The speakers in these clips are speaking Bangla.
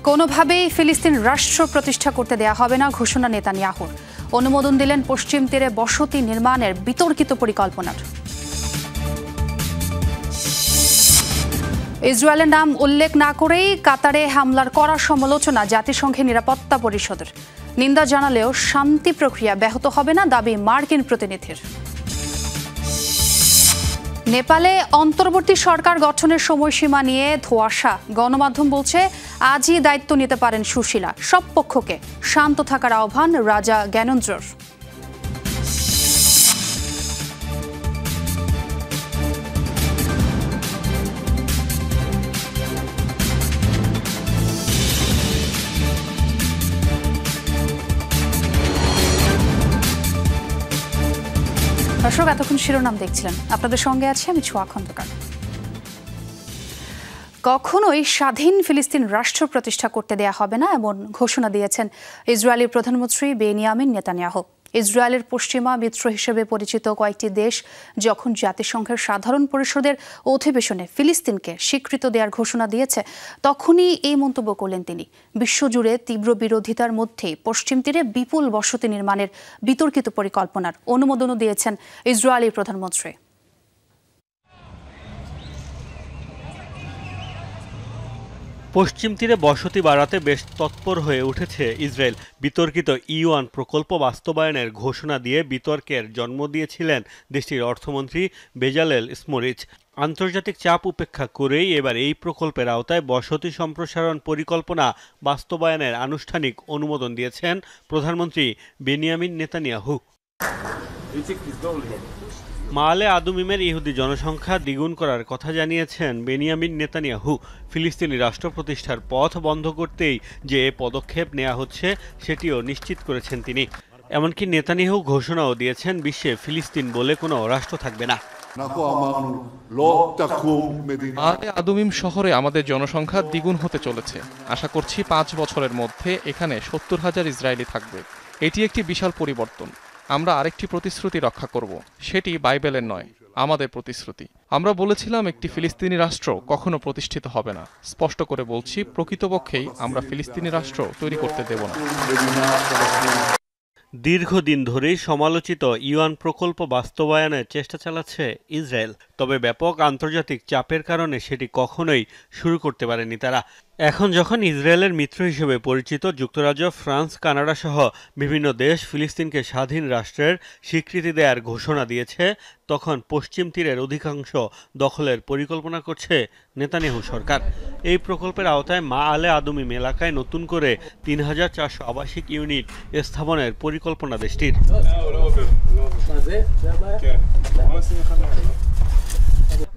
কোনোভাবেই ফিলিস্তিন রাষ্ট্র প্রতিষ্ঠা করতে দেয়া হবে না ঘোষণা নেতানিয়াহুর। অনুমোদন দিলেন পশ্চিম তীরে বসতি নির্মাণের বিতর্কিত পরিকল্পনার। ইসরায়েলের নাম উল্লেখ না করেই কাতারে হামলার কড়া সমালোচনা জাতিসংঘের নিরাপত্তা পরিষদের। নিন্দা জানালেও শান্তি প্রক্রিয়া ব্যাহত হবে না দাবি মার্কিন প্রতিনিধির। নেপালে অন্তর্বর্তী সরকার গঠনের সময়সীমা নিয়ে ধোঁয়াশা। গণমাধ্যম বলছে আজই দায়িত্ব নিতে পারেন সুশীলা। সব পক্ষকে শান্ত থাকার আহ্বান রাজা জ্ঞানেন্দ্রর। দর্শক, এতক্ষণ শিরোনাম দেখছিলেন, আপনাদের সঙ্গে আছি আমি ছোঁয়া খন্দকার। কখনোই স্বাধীন ফিলিস্তিন রাষ্ট্র প্রতিষ্ঠা করতে দেয়া হবে না এমন ঘোষণা দিয়েছেন ইসরায়েলি প্রধানমন্ত্রী বেনিয়ামিন নেতানিয়াহু। ইসরায়েলের পশ্চিমা মিত্র হিসেবে পরিচিত কয়েকটি দেশ যখন জাতিসংঘের সাধারণ পরিষদের অধিবেশনে ফিলিস্তিনকে স্বীকৃতি দেওয়ার ঘোষণা দিয়েছে, তখনই এই মন্তব্য করলেন তিনি। বিশ্বজুড়ে তীব্র বিরোধিতার মধ্যেই পশ্চিম তীরে বিপুল বসতি নির্মাণের বিতর্কিত পরিকল্পনার অনুমোদনও দিয়েছেন ইসরায়েলি প্রধানমন্ত্রী। পশ্চিম তীরে বসতি বাড়াতে বেশ তৎপর হয়ে উঠেছে ইসরায়েল। বিতর্কিত E1 প্রকল্প বাস্তবায়নের ঘোষণা দিয়ে বিতর্কের জন্ম দিয়েছিলেন দেশটির অর্থমন্ত্রী বেজালেল স্মোট্রিচ। আন্তর্জাতিক চাপ উপেক্ষা করেই এবার এই প্রকল্পের আওতায় বসতি সম্প্রসারণ পরিকল্পনা বাস্তবায়নের আনুষ্ঠানিক অনুমোদন দিয়েছেন প্রধানমন্ত্রী বেনিয়ামিন নেতানিয়াহু। মালে আদুমিমের ইহুদি জনসংখ্যা দ্বিগুণ করার কথা জানিয়েছেন বেনিয়ামিন নেতানিয়াহু। ফিলিস্তিনি রাষ্ট্র প্রতিষ্ঠার পথ বন্ধ করতেই যে পদক্ষেপ নেওয়া হচ্ছে সেটিও নিশ্চিত করেছেন তিনি। এমনকি নেতানিয়াহু ঘোষণাও দিয়েছেন বিশ্বে ফিলিস্তিন বলে কোনো রাষ্ট্র থাকবে না। মালে আদুমিম শহরে আমাদের জনসংখ্যা দ্বিগুণ হতে চলেছে। আশা করছি 5 বছরের মধ্যে এখানে 70,000 ইসরায়েলি থাকবে। এটি একটি বিশাল পরিবর্তন। আমরা আরেকটি প্রতিশ্রুতি রক্ষা করব, সেটি বাইবেলের নয়, আমাদের প্রতিশ্রুতি। আমরা বলেছিলাম একটি ফিলিস্তিনি রাষ্ট্র কখনো প্রতিষ্ঠিত হবে না। স্পষ্ট করে বলছি, প্রকৃতপক্ষেই আমরা ফিলিস্তিনি রাষ্ট্র তৈরি করতে দেব না। দীর্ঘদিন ধরেই সমালোচিত E1 প্রকল্প বাস্তবায়নের চেষ্টা চালাচ্ছে ইসরায়েল। তবে ব্যাপক আন্তর্জাতিক চাপের কারণে সেটি কখনোই শুরু করতে পারেনি তারা। এখন যখন ইসরায়েলের মিত্র হিসেবে পরিচিত যুক্তরাজ্য, ফ্রান্স, কানাডা সহ বিভিন্ন দেশ ফিলিস্তিনকে স্বাধীন রাষ্ট্রের স্বীকৃতি দেওয়ার ঘোষণা দিয়েছে, তখন পশ্চিম তীরের অধিকাংশ দখলের পরিকল্পনা করছে নেতানিয়াহু সরকার। এই প্রকল্পের আওতায় মা আলে আদুমিম এলাকায় নতুন করে 3,400 আবাসিক ইউনিট স্থাপনের পরিকল্পনা দেশটির।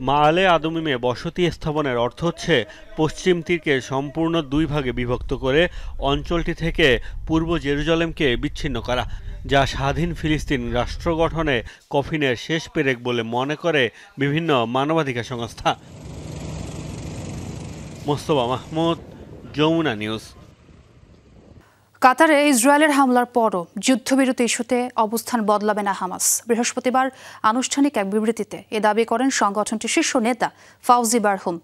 মা আলে আদুমিমে বসতি স্থাপনের অর্থ হচ্ছে পশ্চিম তীরকে সম্পূর্ণ 2 ভাগে বিভক্ত করে অঞ্চলটি থেকে পূর্ব জেরুজালেমকে বিচ্ছিন্ন করা, যা স্বাধীন ফিলিস্তিন রাষ্ট্র গঠনে কফিনের শেষ পেরেক বলে মনে করে বিভিন্ন মানবাধিকার সংস্থা। মোস্তফা মাহমুদ, যমুনা নিউজ। কাতারে ইসরায়েলের হামলার পরও যুদ্ধবিরতি ইস্যুতে অবস্থান বদলাবে না হামাস। বৃহস্পতিবার আনুষ্ঠানিক এক বিবৃতিতে এ দাবি করেন সংগঠনটির শীর্ষ নেতা ফাউজি বারহুম।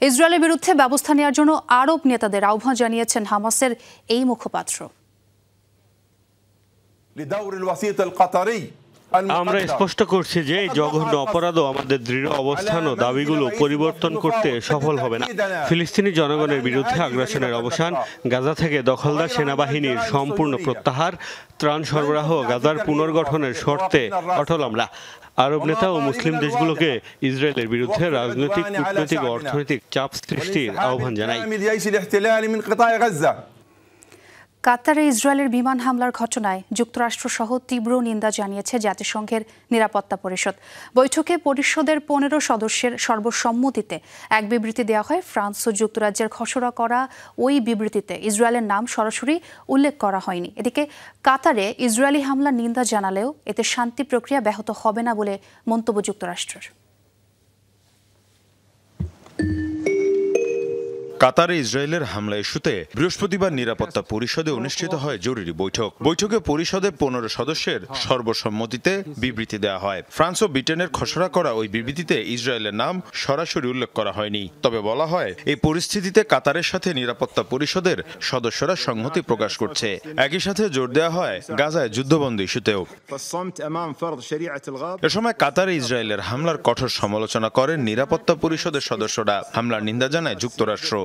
ইসরায়েলের বিরুদ্ধে ব্যবস্থা নেওয়ার জন্য আরব নেতাদের আহ্বান জানিয়েছেন হামাসের এই মুখপাত্র। আমরা স্পষ্ট করছি যে এই জঘন্য অপরাধও আমাদের দৃঢ় অবস্থান ও দাবিগুলো পরিবর্তন করতে সফল হবে না। ফিলিস্তিনি জনগণের বিরুদ্ধে আগ্রাসনের অবসান, গাজা থেকে দখলদার সেনাবাহিনীর সম্পূর্ণ প্রত্যাহার, ত্রাণ সরবরাহ, গাজার পুনর্গঠনের শর্তে অটল আমরা। আরব নেতা ও মুসলিম দেশগুলোকে ইসরায়েলের বিরুদ্ধে রাজনৈতিক, কূটনৈতিক ও অর্থনৈতিক চাপ সৃষ্টির আহ্বান জানাই। কাতারে ইসরায়েলের বিমান হামলার ঘটনায় যুক্তরাষ্ট্রসহ তীব্র নিন্দা জানিয়েছে জাতিসংঘের নিরাপত্তা পরিষদ। বৈঠকে পরিষদের 15 সদস্যের সর্বসম্মতিতে এক বিবৃতি দেওয়া হয়। ফ্রান্স ও যুক্তরাজ্যের খসড়া করা ওই বিবৃতিতে ইসরায়েলের নাম সরাসরি উল্লেখ করা হয়নি। এদিকে কাতারে ইসরায়েলি হামলার নিন্দা জানালেও এতে শান্তি প্রক্রিয়া ব্যাহত হবে না বলে মন্তব্য যুক্তরাষ্ট্রের। কাতারে ইসরায়েলের হামলা ইস্যুতে বৃহস্পতিবার নিরাপত্তা পরিষদে অনুষ্ঠিত হয় জরুরি বৈঠক। বৈঠকে পরিষদের 15 সদস্যের সর্বসম্মতিতে বিবৃতি দেওয়া হয়। ফ্রান্স ও ব্রিটেনের খসড়া করা ওই বিবৃতিতে ইসরায়েলের নাম সরাসরি উল্লেখ করা হয়নি, তবে বলা হয় এই পরিস্থিতিতে কাতারের সাথে নিরাপত্তা পরিষদের সদস্যরা সংহতি প্রকাশ করছে। একই সাথে জোর দেওয়া হয় গাজায় যুদ্ধবন্ধ ইস্যুতেও। এ সময় কাতারে ইসরায়েলের হামলার কঠোর সমালোচনা করেন নিরাপত্তা পরিষদের সদস্যরা। হামলার নিন্দা জানায় যুক্তরাষ্ট্র।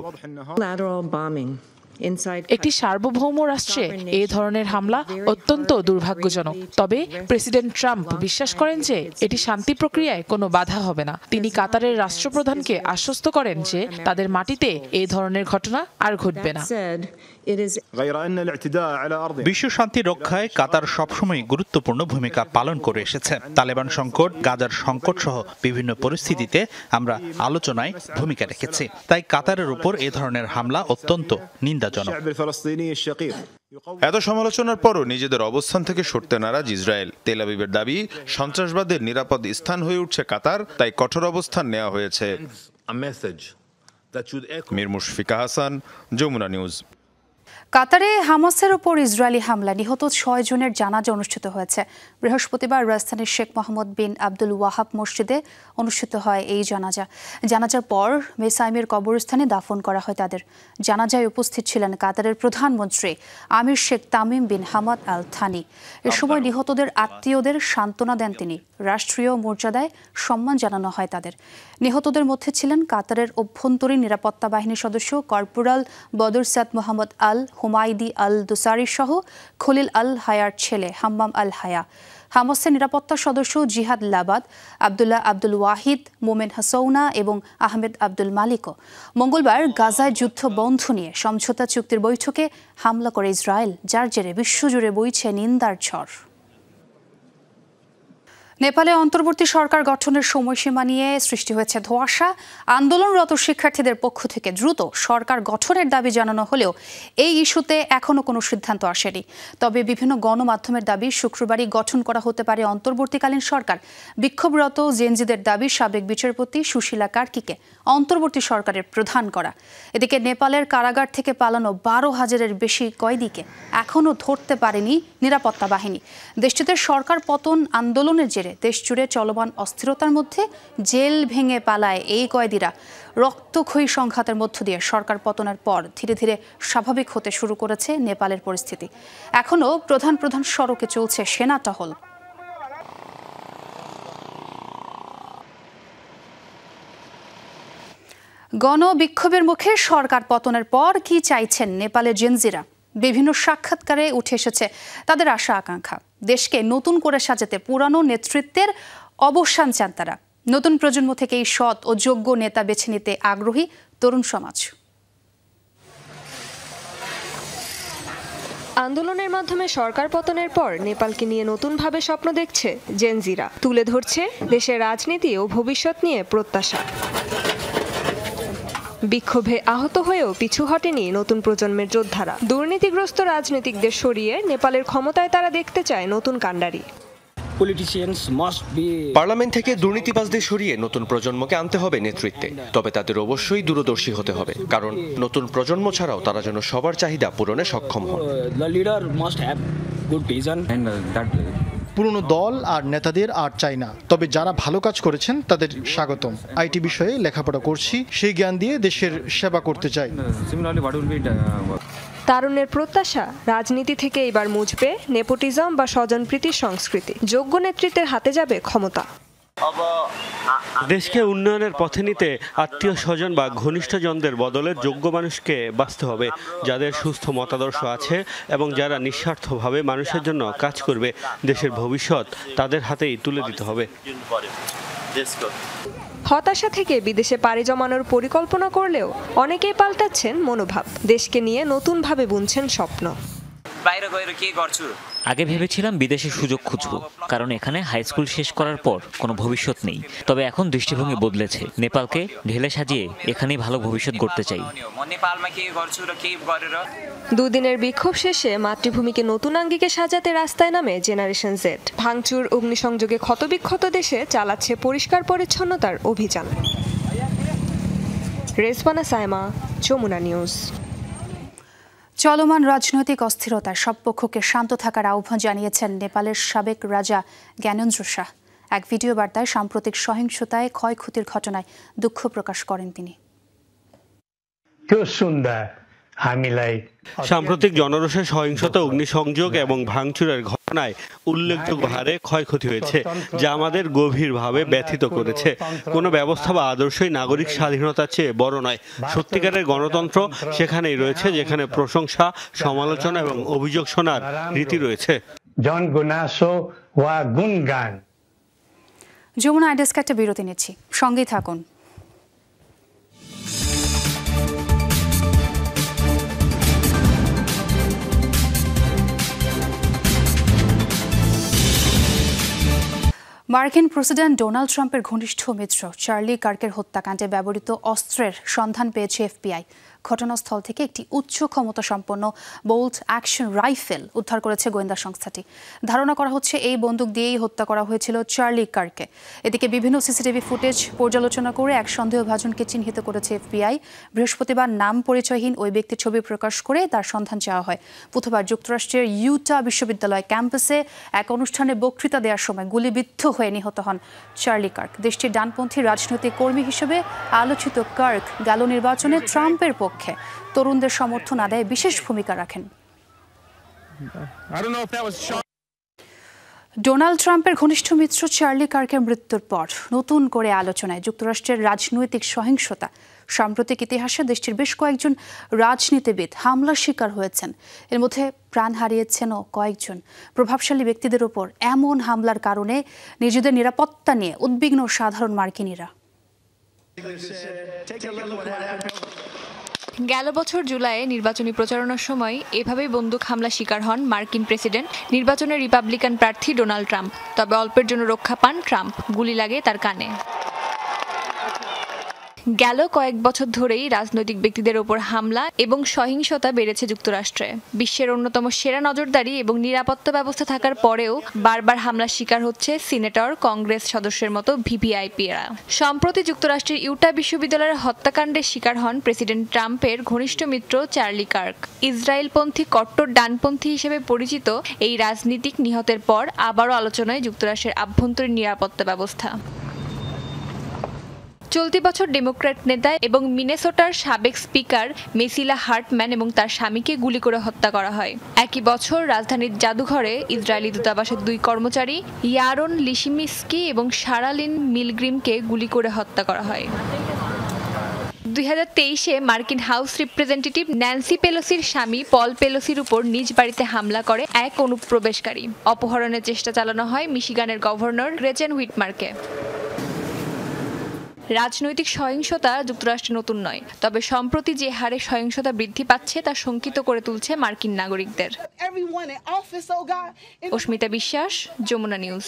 একটি সার্বভৌম রাষ্ট্রে এই ধরনের হামলা অত্যন্ত দুর্ভাগ্যজনক। তবে প্রেসিডেন্ট ট্রাম্প বিশ্বাস করেন যে এটি শান্তি প্রক্রিয়ায় কোনো বাধা হবে না। তিনি কাতারের রাষ্ট্রপ্রধানকে আশ্বস্ত করেন যে তাদের মাটিতে এই ধরনের ঘটনা আর ঘটবে না। বিশ্ব শান্তি রক্ষায় কাতার সবসময় গুরুত্বপূর্ণ ভূমিকা পালন করে এসেছে। তালেবান সংকট, গাজার সংকট সহ বিভিন্ন পরিস্থিতিতে আমরা আলোচনায় ভূমিকা রেখেছি। তাই কাতারের উপর এ ধরনের হামলা অত্যন্ত নিন্দাজনক। এত সমালোচনার পরও নিজেদের অবস্থান থেকে সরতে নারাজ ইসরায়েল। তেল আবিবের দাবি, সন্ত্রাসবাদের নিরাপদ স্থান হয়ে উঠছে কাতার, তাই কঠোর অবস্থান নেওয়া হয়েছে। মীর মুশফিকা হাসান, যমুনা নিউজ। কাতারে হামাসের ওপর ইসরায়েলি হামলা নিহত 6 জনের জানাজা অনুষ্ঠিত হয়েছে। বৃহস্পতিবার রাজধানীর শেখ মোহাম্মদ বিন আব্দুল ওয়াহাব মসজিদে অনুষ্ঠিত হয় এই জানাজা। জানাজার পর মেসাইমের কবরস্থানে দাফন করা হয় তাদের। জানাজায় উপস্থিত ছিলেন কাতারের প্রধানমন্ত্রী আমির Sheikh Tamim bin Hamad Al Thani. এ সময় নিহতদের আত্মীয়দের সান্ত্বনা দেন তিনি। রাষ্ট্রীয় মর্যাদায় সম্মান জানানো হয় তাদের। নিহতদের মধ্যে ছিলেন কাতারের অভ্যন্তরীণ নিরাপত্তা বাহিনীর সদস্য কর্পোরাল বদর সাদ মোহাম্মদ আল হুমাইদি আল দুসারি সহ খলিল আল হায়ার ছেলে হাম্মাম আল হায়া, হামাসের নিরাপত্তা সদস্য জিহাদ লাবাদ, আবদুল্লাহ আব্দুল ওয়াহিদ, মোমেন হাসৌনা এবং আহমেদ আব্দুল মালিকও। মঙ্গলবার গাজায় যুদ্ধ বন্ধ নিয়ে সমঝোতা চুক্তির বৈঠকে হামলা করে ইসরায়েল, যার জেরে বিশ্বজুড়ে বইছে নিন্দার ঝড়। নেপালে অন্তর্বর্তী সরকার গঠনের সময়সীমা নিয়ে সৃষ্টি হয়েছে ধোঁয়াশা। আন্দোলনরত শিক্ষার্থীদের পক্ষ থেকে দ্রুত সরকার গঠনের দাবি জানানো হলেও এই ইস্যুতে এখনও কোনো সিদ্ধান্ত আসেনি। তবে বিভিন্ন গণমাধ্যমের দাবি শুক্রবারই গঠন করা হতে পারে অন্তর্বর্তীকালীন সরকার। বিক্ষোভরত জেনজিদের দাবি সাবেক বিচারপতি সুশীলা কার্কিকে অন্তর্বর্তী সরকারের প্রধান করা। এদিকে নেপালের কারাগার থেকে পালানো 12,000-এর বেশি কয়েদিকে এখনও ধরতে পারেনি নিরাপত্তা বাহিনী। দেশটিতে সরকার পতন আন্দোলনের জেরে দেশজুড়ে চলমান অস্থিরতার মধ্যে জেল ভেঙে পালায় এই কয়েদিরা। রক্তক্ষয়ী সংঘাতের মধ্য দিয়ে সরকার পতনের পর ধীরে ধীরে স্বাভাবিক হতে শুরু করেছে নেপালের পরিস্থিতি। এখনও প্রধান প্রধান সড়কে চলছে সেনা টহল। গণবিক্ষোভের মুখে সরকার পতনের পর কি চাইছেন নেপালের জেনজিরা? বিভিন্ন সাক্ষাৎকারে উঠে এসেছে তাদের আশা আকাঙ্ক্ষা। দেশকে নতুন করে সাজাতে পুরানো নেতৃত্বের অবসান চান তারা। নতুন প্রজন্ম থেকেই সৎ ও যোগ্য নেতা বেছে নিতে আগ্রহী তরুণ সমাজ। আন্দোলনের মাধ্যমে সরকার পতনের পর নেপালকে নিয়ে নতুনভাবে স্বপ্ন দেখছে জেনজিরা। তুলে ধরছে দেশের রাজনীতি ও ভবিষ্যৎ নিয়ে প্রত্যাশা। বিক্ষোভে আহত হয়েও পিছু হটেনি নতুন প্রজন্মের যোদ্ধারা। দুর্নীতিগ্রস্ত রাজনীতিকদের সরিয়ে নেপালের ক্ষমতায় তারা দেখতে চায় নতুন কাণ্ডারি। পার্লামেন্ট থেকে দুর্নীতিবাজদের সরিয়ে নতুন প্রজন্মকে আনতে হবে নেতৃত্বে। তবে তাদের অবশ্যই দূরদর্শী হতে হবে, কারণ নতুন প্রজন্ম ছাড়াও তারা যেন সবার চাহিদা পূরণে সক্ষম হন। পুরনো দল আর নেতাদের আর চাই না, তবে যারা ভালো কাজ করেছেন তাদের স্বাগতম। আইটি বিষয়ে লেখাপড়া করছি, সেই জ্ঞান দিয়ে দেশের সেবা করতে চাই। তারুণের প্রত্যাশা, রাজনীতি থেকে এবার মুছবে নেপোটিজম বা স্বজনপ্রীতির সংস্কৃতি। যোগ্য নেতৃত্বের হাতে যাবে ক্ষমতা। দেশকে উন্নয়নের পথে নিতে আত্মীয় স্বজন বা ঘনিষ্ঠজনদের বদলে যোগ্য মানুষকে বাঁচতে হবে, যাদের সুস্থ মতাদর্শ আছে এবং যারা নিঃস্বার্থভাবে মানুষের জন্য কাজ করবে। দেশের ভবিষ্যৎ তাদের হাতেই তুলে দিতে হবে। হতাশা থেকে বিদেশে পাড়ি জমানোর পরিকল্পনা করলেও অনেকেই পাল্টাচ্ছেন মনোভাব। দেশকে নিয়ে নতুনভাবে বুনছেন স্বপ্ন। আগে ভেবেছিলাম বিদেশে সুযোগ খুঁজব, কারণ এখানে হাই স্কুল শেষ করার পর কোনো ভবিষ্যৎ নেই। তবে এখন দৃষ্টিভঙ্গি বদলেছে। নেপালকে ঢেলে সাজিয়ে এখানেই ভালো ভবিষ্যৎ গড়তে চাই। দুদিনের বিক্ষোভ শেষে মাতৃভূমিকে নতুন আঙ্গিকে সাজাতে রাস্তায় নামে জেনারেশন জেড। ভাঙচুর, অগ্নিসংযোগে ক্ষতবিক্ষত দেশে চালাচ্ছে পরিষ্কার পরিচ্ছন্নতার অভিযান। রেজওয়ানা সাইমা, যমুনা নিউজ। চলমান রাজনৈতিক অস্থিরতায় সব পক্ষকে শান্ত থাকার আহ্বান জানিয়েছেন নেপালের সাবেক রাজা জ্ঞানেন্দ্র শাহ। এক ভিডিও বার্তায় সাম্প্রতিক সহিংসতায় ক্ষয়ক্ষতির ঘটনায় দুঃখ প্রকাশ করেন তিনি। সাম্প্রতিক জনরোষে সহিংসতা, অগ্নিসংযোগ এবং ভাঙচুরের ঘটনায় উল্লেখযোগ্য হারে ক্ষয়ক্ষতি হয়েছে, যা আমাদের গভীরভাবে ব্যথিত করেছে। কোনো ব্যবস্থা বা আদর্শই নাগরিক স্বাধীনতার চেয়ে বড় নয়। সত্যিকারের গণতন্ত্র সেখানেই রয়েছে যেখানে প্রশংসা, সমালোচনা এবং অভিযোগ শোনার রীতি রয়েছে। যমুনা আইডেস্কে একটা বিরতি নিচ্ছি, সঙ্গেই থাকুন। মার্কিন প্রেসিডেন্ট ডোনাল্ড ট্রাম্পের ঘনিষ্ঠ মিত্র চার্লি কার্কের হত্যাকাণ্ডে ব্যবহৃত অস্ত্রের সন্ধান পেয়েছে এফবিআই। ঘটনাস্থল থেকে একটি উচ্চ ক্ষমতা সম্পন্ন বোল্ট অ্যাকশন রাইফেল উদ্ধার করেছে গোয়েন্দা সংস্থাটি। ধারণা করা হচ্ছে এই বন্দুক দিয়েই হত্যা করা হয়েছিল চার্লি কার্ককে। এদিকে বিভিন্ন সিসিটিভি ফুটেজ পর্যালোচনা করে এক সন্দেহভাজনকে চিহ্নিত করেছে এফবিআই। বৃহস্পতিবার নাম পরিচয়হীন ওই ব্যক্তির ছবি প্রকাশ করে তার সন্ধান চাওয়া হয়। বুধবার যুক্তরাষ্ট্রের ইউটা বিশ্ববিদ্যালয় ক্যাম্পাসে এক অনুষ্ঠানে বক্তৃতা দেওয়ার সময় গুলিবিদ্ধ হয়ে নিহত হন চার্লি কার্ক। দেশটির ডানপন্থী রাজনৈতিক কর্মী হিসেবে আলোচিত কার্ক গেল নির্বাচনে ট্রাম্পের পক্ষে তরুণদের সমর্থন আদায়ে বিশেষ ভূমিকা রাখেন। ডোনাল্ড ট্রাম্পের ঘনিষ্ঠ মিত্র চার্লি কার্কের মৃত্যুর পর নতুন করে আলোচনায় যুক্তরাষ্ট্রের রাজনৈতিক সহিংসতা। সাম্প্রতিক ইতিহাসে দেশটির বেশ কয়েকজন রাজনীতিবিদ হামলার শিকার হয়েছেন। এর মধ্যে প্রাণ হারিয়েছেনও কয়েকজন। প্রভাবশালী ব্যক্তিদের ওপর এমন হামলার কারণে নিজেদের নিরাপত্তা নিয়ে উদ্বিগ্ন সাধারণ মার্কিনীরা। গেল বছর জুলাইয়ে নির্বাচনী প্রচারণার সময় এভাবেই বন্দুক হামলা শিকার হন মার্কিন প্রেসিডেন্ট নির্বাচনে রিপাবলিকান প্রার্থী ডোনাল্ড ট্রাম্প। তবে অল্পের জন্য রক্ষা পান ট্রাম্প, গুলি লাগে তার কানে। গেল কয়েক বছর ধরেই রাজনৈতিক ব্যক্তিদের ওপর হামলা এবং সহিংসতা বেড়েছে যুক্তরাষ্ট্রে। বিশ্বের অন্যতম সেরা নজরদারি এবং নিরাপত্তা ব্যবস্থা থাকার পরেও বারবার হামলার শিকার হচ্ছে সিনেটর, কংগ্রেস সদস্যের মতো ভিভিআইপিরা। সম্প্রতি যুক্তরাষ্ট্রের ইউটা বিশ্ববিদ্যালয়ের হত্যাকাণ্ডের শিকার হন প্রেসিডেন্ট ট্রাম্পের ঘনিষ্ঠ মিত্র চার্লি কার্ক। ইসরায়েলপন্থী কট্টর ডানপন্থী হিসেবে পরিচিত এই রাজনীতিক নিহতের পর আবারও আলোচনায় যুক্তরাষ্ট্রের আভ্যন্তরীণ নিরাপত্তা ব্যবস্থা। চলতি বছর ডেমোক্র্যাট নেতা এবং মিনেসোটার সাবেক স্পিকার মেসিলা হার্টম্যান এবং তার স্বামীকে গুলি করে হত্যা করা হয়। একই বছর রাজধানীর জাদুঘরে ইসরায়েলি দূতাবাসের 2 কর্মচারী ইয়ারন লিশিমিস্কি এবং শারালিন মিলগ্রিমকে গুলি করে হত্যা করা হয়। 2023-এ মার্কিন হাউস রিপ্রেজেন্টেটিভ ন্যান্সি পেলোসির স্বামী পল পেলোসির উপর নিজ বাড়িতে হামলা করে এক অনুপ্রবেশকারী। অপহরণের চেষ্টা চালানো হয় মিশিগানের গভর্নর গ্রেচেন হুইটমারকে। রাজনৈতিক সহিংসতা যুক্তরাষ্ট্রে নতুন নয়, তবে সম্প্রতি যে হারে সহিংসতা বৃদ্ধি পাচ্ছে তা শঙ্কিত করে তুলছে মার্কিন নাগরিকদের। অস্মিতা বিশ্বাস, যমুনা নিউজ।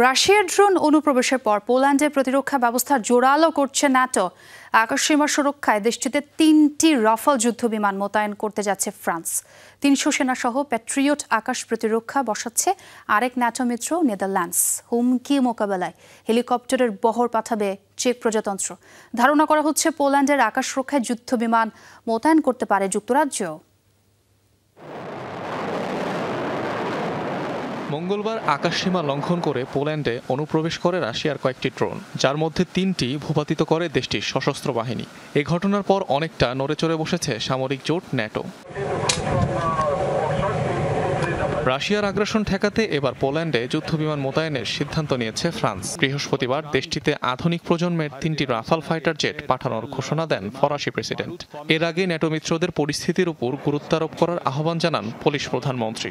রাশিয়ার ড্রোন অনুপ্রবেশের পর পোল্যান্ডের প্রতিরক্ষা ব্যবস্থা জোরালো করছে ন্যাটো। আকাশসীমা সুরক্ষায় দেশটিতে 3টি রাফাল যুদ্ধবিমান মোতায়েন করতে যাচ্ছে ফ্রান্স। 300 সেনাসহ প্যাট্রিয়ট আকাশ প্রতিরক্ষা বসাচ্ছে আরেক ন্যাটো মিত্র নেদারল্যান্ডস। হুমকি মোকাবেলায় হেলিকপ্টারের বহর পাঠাবে চেক প্রজাতন্ত্র। ধারণা করা হচ্ছে পোল্যান্ডের আকাশ রক্ষায় যুদ্ধবিমান মোতায়েন করতে পারে যুক্তরাজ্য। মঙ্গলবার আকাশসীমা লঙ্ঘন করে পোল্যান্ডে অনুপ্রবেশ করে রাশিয়ার কয়েকটি ড্রোন, যার মধ্যে 3টি ভূপাতিত করে দেশটির সশস্ত্র বাহিনী। এই ঘটনার পর অনেকটা নড়েচড়ে বসেছে সামরিক জোট ন্যাটো। রাশিয়ার আগ্রাসন ঠেকাতে এবার পোল্যান্ডে যুদ্ধবিমান মোতায়েনের সিদ্ধান্ত নিয়েছে ফ্রান্স। বৃহস্পতিবার দেশটিতে আধুনিক প্রজন্মের 3টি রাফাল ফাইটার জেট পাঠানোর ঘোষণা দেন ফরাসি প্রেসিডেন্ট। এর আগে ন্যাটো মিত্রদের পরিস্থিতির উপর গুরুত্ব আরোপ করার আহ্বান জানান পোলিশ প্রধানমন্ত্রী।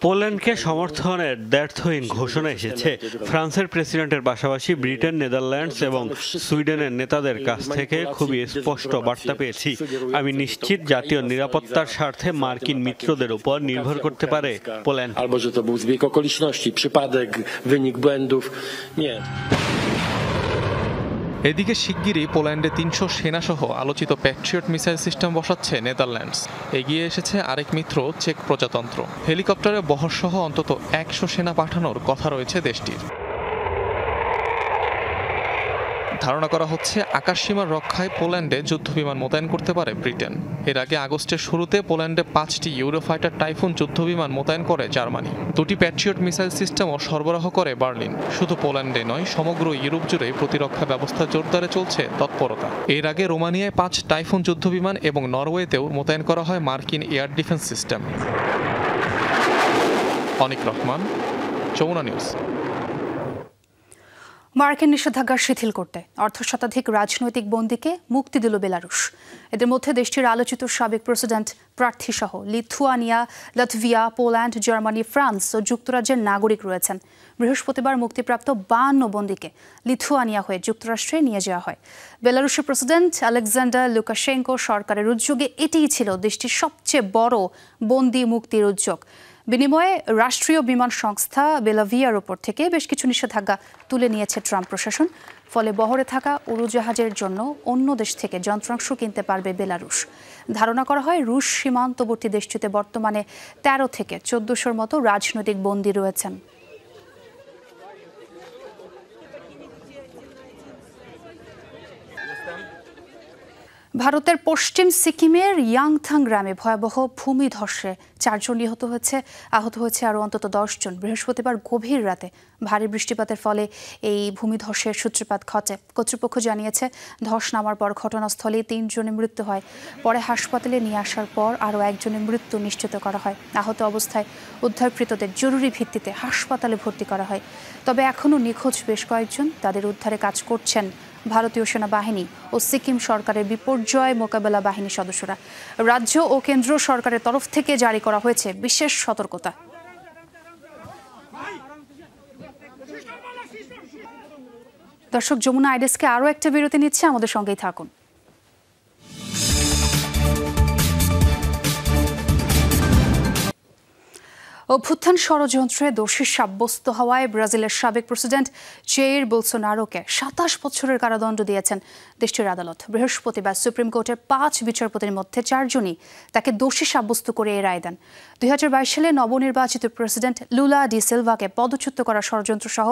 পোল্যান্ডকে সমর্থনের দ্ব্যর্থহীন ঘোষণা এসেছে। ফ্রান্সের প্রেসিডেন্টের পাশাপাশি ব্রিটেন, নেদারল্যান্ডস এবং সুইডেনের নেতাদের কাছ থেকে খুবই স্পষ্ট বার্তা পেয়েছি। আমি নিশ্চিত জাতীয় নিরাপত্তার স্বার্থে মার্কিন মিত্রদের উপর নির্ভর করতে পারে পোল্যান্ড। এদিকে শিগগিরই পোল্যান্ডে 300 সেনাসহ আলোচিত প্যাট্রিয়ট মিসাইল সিস্টেম বসাচ্ছে নেদারল্যান্ডস। এগিয়ে এসেছে আরেক মিত্র চেক প্রজাতন্ত্র। হেলিকপ্টারে বহরসহ অন্তত 100 সেনা পাঠানোর কথা রয়েছে দেশটির। ধারণা করা হচ্ছে আকাশসীমার রক্ষায় পোল্যান্ডে যুদ্ধবিমান মোতায়েন করতে পারে ব্রিটেন। এর আগে আগস্টের শুরুতে পোল্যান্ডে 5টি ইউরোফাইটার টাইফুন যুদ্ধবিমান মোতায়েন করে জার্মানি। 2টি প্যাট্রিয়ট মিসাইল সিস্টেমও সরবরাহ করে বার্লিন। শুধু পোল্যান্ডে নয়, সমগ্র ইউরোপ জুড়ে প্রতিরক্ষা ব্যবস্থা জোরদারে চলছে তৎপরতা। এর আগে রোমানিয়ায় 5 টাইফুন যুদ্ধবিমান এবং নরওয়েতেও মোতায়েন করা হয় মার্কিন এয়ার ডিফেন্স সিস্টেম। অনিক রহমান, যমুনা নিউজ। মার্কিন নিষেধাজ্ঞা শিথিল করতে অর্ধশতাধিক রাজনৈতিক বন্দীকে মুক্তি দিল বেলারুশ। এদের মধ্যে দেশটির আলোচিত সাবেক প্রেসিডেন্ট প্রার্থী সহ Lithuania, Latvia, Poland, Germany, France ও যুক্তরাজ্যের নাগরিক রয়েছেন। বৃহস্পতিবার মুক্তিপ্রাপ্ত 52 বন্দীকে লিথুয়ানিয়া হয়ে যুক্তরাষ্ট্রে নিয়ে যাওয়া হয়। বেলারুশের প্রেসিডেন্ট আলেকজান্ডার লুকাশেঙ্কো সরকারের উদ্যোগে এটিই ছিল দেশটির সবচেয়ে বড় বন্দী মুক্তির উদ্যোগ। বিনিময়ে রাষ্ট্রীয় বিমান সংস্থা বেলাভিয়ার ওপর থেকে বেশ কিছু নিষেধাজ্ঞা তুলে নিয়েছে ট্রাম্প প্রশাসন। ফলে বহরে থাকা উড়োজাহাজের জন্য অন্য দেশ থেকে যন্ত্রাংশ কিনতে পারবে বেলারুশ। ধারণা করা হয় রুশ সীমান্তবর্তী দেশটিতে বর্তমানে 13 থেকে 1400-র মতো রাজনৈতিক বন্দী রয়েছেন। ভারতের পশ্চিম সিকিমের ইয়াংথাং গ্রামে ভয়াবহ ভূমিধসে 4 জন নিহত হয়েছে, আহত হয়েছে আরও অন্তত 10 জন। বৃহস্পতিবার গভীর রাতে ভারী বৃষ্টিপাতের ফলে এই ভূমিধসের সূত্রপাত ঘটে। কর্তৃপক্ষ জানিয়েছে ধস নামার পর ঘটনাস্থলে 3 জনের মৃত্যু হয়। পরে হাসপাতালে নিয়ে আসার পর আরও 1 জনের মৃত্যু নিশ্চিত করা হয়। আহত অবস্থায় উদ্ধারকৃতদের জরুরি ভিত্তিতে হাসপাতালে ভর্তি করা হয়। তবে এখনও নিখোঁজ বেশ কয়েকজন। তাদের উদ্ধারে কাজ করছেন ভারতীয় সেনাবাহিনী ও সিকিম সরকারের বিপর্যয় মোকাবেলা বাহিনীর সদস্যরা। রাজ্য ও কেন্দ্র সরকারের তরফ থেকে জারি করা হয়েছে বিশেষ সতর্কতা। দর্শক, যমুনা আইডেসকে আরও একটা বিরতি নিচ্ছে, আমাদের সঙ্গেই থাকুন। অভ্যুত্থান ষড়যন্ত্রে দোষী সাব্যস্ত হওয়ায় ব্রাজিলের সাবেক প্রেসিডেন্ট জেইর বোলসোনারোকে 27 বছরের কারাদণ্ড দিয়েছেন দেশটির আদালত। বৃহস্পতিবার সুপ্রিম কোর্টের 5 বিচারপতির মধ্যে 4 জনই তাকে দোষী সাব্যস্ত করে এই রায় দেন। 2022 সালে নবনির্বাচিত প্রেসিডেন্ট লুলা ডি সিলভাকে পদচ্যুত করার ষড়যন্ত্র সহ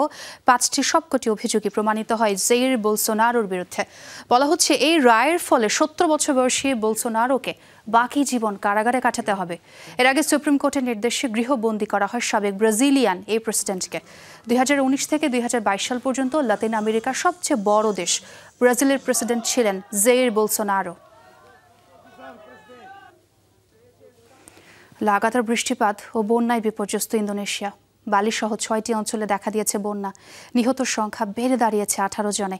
5টি সবকটি অভিযোগই প্রমাণিত হয় জেইর বোলসোনারোর বিরুদ্ধে। বলা হচ্ছে এই রায়ের ফলে 70 বছর বয়সী বোলসোনারোকে বাকি জীবন কারাগারে কাটাতে হবে। এর আগে সুপ্রিম কোর্টের নির্দেশে গৃহবন্দী করা হয় সাবেক ব্রাজিলিয়ান এই প্রেসিডেন্টকে। 2019 থেকে 2022 সাল পর্যন্ত লাতিন আমেরিকার সবচেয়ে বড় দেশ ব্রাজিলের প্রেসিডেন্ট ছিলেন জেইর বোলসোনারো। লাগাতার বৃষ্টিপাত ও বন্যায় বিপর্যস্ত ইন্দোনেশিয়া। বালি সহ 6টি অঞ্চলে দেখা দিয়েছে বন্যা। নিহতর সংখ্যা বেড়ে দাঁড়িয়েছে 18 জনে।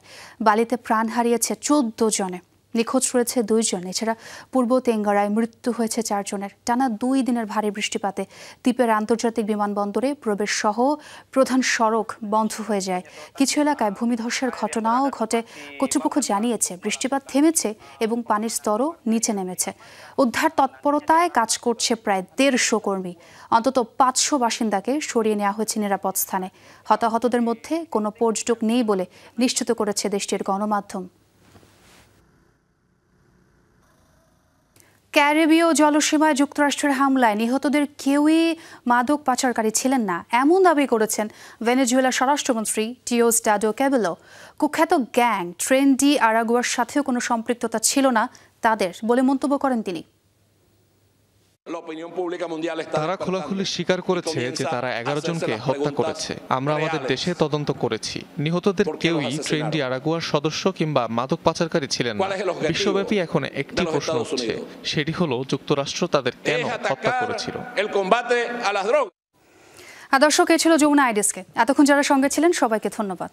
বালিতে প্রাণ হারিয়েছে 14 জনে। নিখোঁজ রয়েছে 2 জন। এছাড়া পূর্ব তেঙ্গারায় মৃত্যু হয়েছে 4 জনের। টানা 2 দিনের ভারী বৃষ্টিপাতে দ্বীপের আন্তর্জাতিক বিমানবন্দরে প্রবেশ সহ প্রধান সড়ক বন্ধ হয়ে যায়। কিছু এলাকায় ভূমিধসের ঘটনাও ঘটে। কর্তৃপক্ষ জানিয়েছে বৃষ্টিপাত থেমেছে এবং পানির স্তরও নিচে নেমেছে। উদ্ধার তৎপরতায় কাজ করছে প্রায় 150 কর্মী। অন্তত 500 বাসিন্দাকে সরিয়ে নেওয়া হয়েছে নিরাপদ স্থানে। হতাহতদের মধ্যে কোনো পর্যটক নেই বলে নিশ্চিত করেছে দেশটির গণমাধ্যম। ক্যারিবীয় জলসীমায় যুক্তরাষ্ট্রের হামলায় নিহতদের কেউই মাদক পাচারকারী ছিলেন না, এমন দাবি করেছেন ভেনেজুয়েলার স্বরাষ্ট্রমন্ত্রী টিওসডাডো ক্যাবেলো। কুখ্যাত গ্যাং ট্রেন ডি আরাগুয়ার সাথেও কোনো সম্পৃক্ততা ছিল না তাদের বলে মন্তব্য করেন তিনি। তারা খোলাখুলি স্বীকার করেছে যে তারা 11 জনকে হত্যা করেছে। আমরা আমাদের দেশে তদন্ত করেছি। নিহতদের কেউই ট্রেন ডি আরাগুয়ার সদস্য কিংবা মাদক পাচারকারী ছিলেন না। বিশ্বব্যাপী এখন একটি প্রশ্ন উঠছে, সেটি হলো যুক্তরাষ্ট্র তাদের কেন হত্যা করেছিল। দর্শক, এ ছিল যমুনা আইডেসকে। এতক্ষণ যারা সঙ্গে ছিলেন সবাইকে ধন্যবাদ।